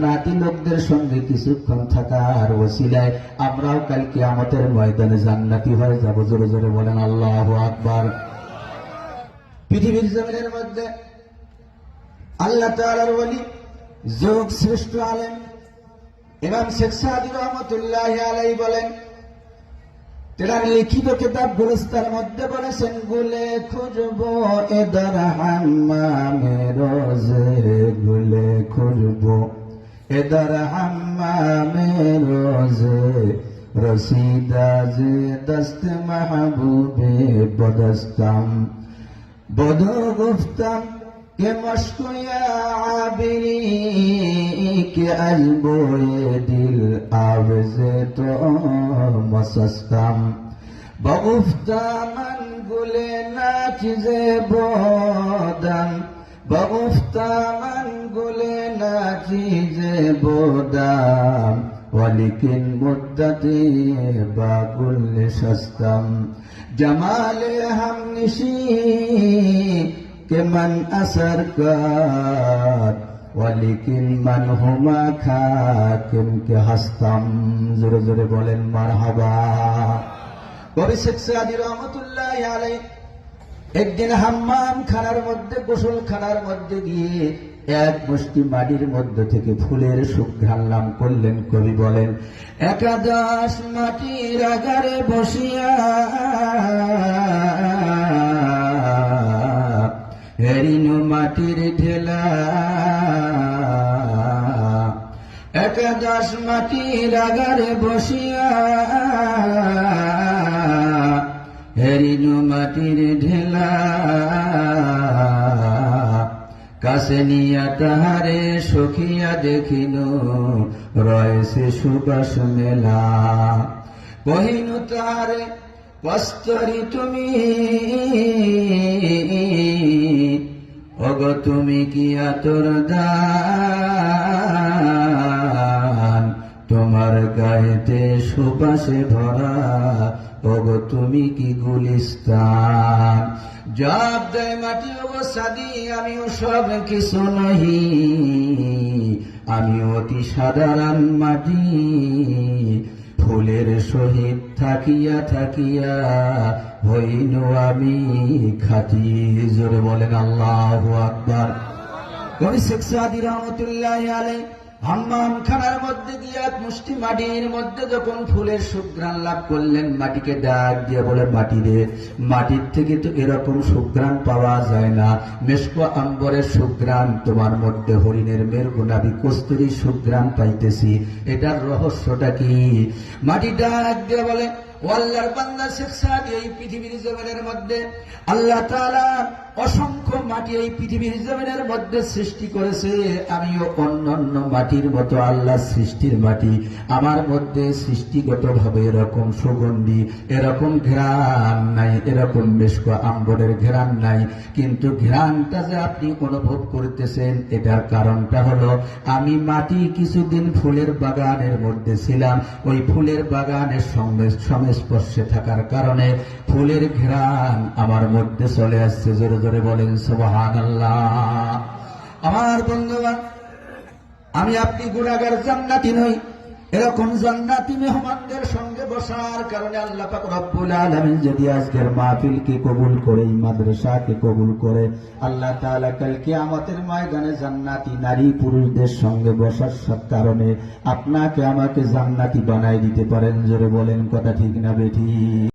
নাতি লোকদের সঙ্গে কিছুক্ষণ থাকার ওসিলায় আমরাও কাল কিয়ামতের ময়দানে জান্নাতি হয়ে যাব। জোরে জোরে বলেন আল্লাহু আকবার। পৃথিবীর জমিনের মধ্যে আল্লাহ তাআলার ওলি যোগ শ্রেষ্ঠ আলেম ইমাম শেখ সাদি রহমতুল্লাহি আলাইহি বলেন, তেনার লিখিত কিতাব গুলিস্তার মধ্যে বলেছেন, গুলে খুঁজবো এদার হাম্মামে রোজে, গুলে খুঁজবো এদার হাম্মামে রোজে, রসিদাজ দস্ত মাহবুবে বদস্তম, বদো গুফতম কে মশকুয়া আবিরি কে আজবোয়ে দিল আওজে তো মসস্তম, বগুফতামান গুলে নাচিজে বোদম, বগুফতামান গুলে নাচিজে বোদম, ওয়ালিকিন মুদ্দতে বাগুল সস্তম, জমালে হাম নিশি के मन असर कर, वलिकिन मन हुमा खाकिम के हस्तम। जोरे जोरे बोलें मरहबा। कवि शेख सादी रहमतुल्लाहि आलैहि একদিন হাম্মাম খানার মধ্যে, গোসল খানার মধ্যে গিয়ে এক মুষ্টি মাটির মধ্যে থেকে ফুলের সুঘ্রাণ লাভ করলেন। কবি বলেন, একাদশ মাটির আগারে বসিয়া হেরিনু মাটির ঢেলা, একাদশ মাটির আগারে বসিয়া হেরিনু মাটির ঢেলা, কাছে নিয়া তাহারে সখিয়া দেখিল রয়েছে সুবাস মেলা, কহিনু তাহারে কস্তরি তুমি, ওগো তুমি কি আতর দান, তোমার গায়েতে সুবাসে ভরা, ওগো তুমি কি গুলিস্তান। জবাব দেয় মাটি, ওগো সাদি আমিও সব কিছু নহি, আমি অতি সাধারণ মাটি, ফুলের সহিত থাকিয়া থাকিয়া হইনু আমি খাঁটি। জোরে বলেন আল্লাহু আকবার। কবি শেখ সাদি রহমতুল্লাহি আলাইহি হাম্মাম খানার মধ্যে গিয়ে এক মুষ্টি মাটির মধ্যে যখন ফুলের সুঘ্রাণ লাভ করলেন, মাটিকে ডাক দিয়ে বলে, মাটি রে, মাটির থেকে তো এরকম সুঘ্রাণ পাওয়া যায় না, মেশক আম্বরের সুঘ্রাণ, তোমার মধ্যে হরিণের মেরুনাভি কস্তুরী সুঘ্রাণ পাইতেছি, এটার রহস্যটা কি? মাটি ডাক দিয়ে বলে, ও আল্লাহর বান্দা শেখ সাদি, এই পৃথিবীর জমিনের মধ্যে আল্লাহ তাআলা অসংখ্য মাটি এই পৃথিবীর জমিনের মধ্যে সৃষ্টি করেছে, আমিও অন্যান্য মাটির মতো আল্লাহ সৃষ্টির মাটি, আমার মধ্যে সৃষ্টিগত ভাবে এরকম সুগন্ধি, এরকম ঘ্রাণ নাই, এরকম মেশক আম্বরের ঘ্রাণ নাই, কিন্তু ঘ্রাণটা যে আপনি অনুভব করতেছেন, এটার কারণটা হলো আমি মাটি কিছুদিন ফুলের বাগানের মধ্যে ছিলাম, ওই ফুলের বাগানের সংস্পর্শে থাকার কারণে ফুলের ঘ্রাণ আমার মধ্যে চলে আসছে। জোরে জোরে বলেন সুবহানাল্লাহ। আমার বন্ধুগণ, আমি আপনি গুনাহগার, জান্নাতি নই, এরকম জান্নাতি মেহমানদের সঙ্গে বসার কারণে আল্লাহ পাক রব্বুল আলামিন যদি আজকের মাহফিলকে কবুল করে, এই মাদ্রাসাকে কবুল করে, আল্লাহ তাআলা কাল কিয়ামতের ময়দানে জান্নাতি নারী পুরুষদের সঙ্গে বসার কারণে আপনাকে আমাকে জান্নাতি বানাই দিতে পারেন। জোরে বলেন কথা ঠিক না বেঠিক?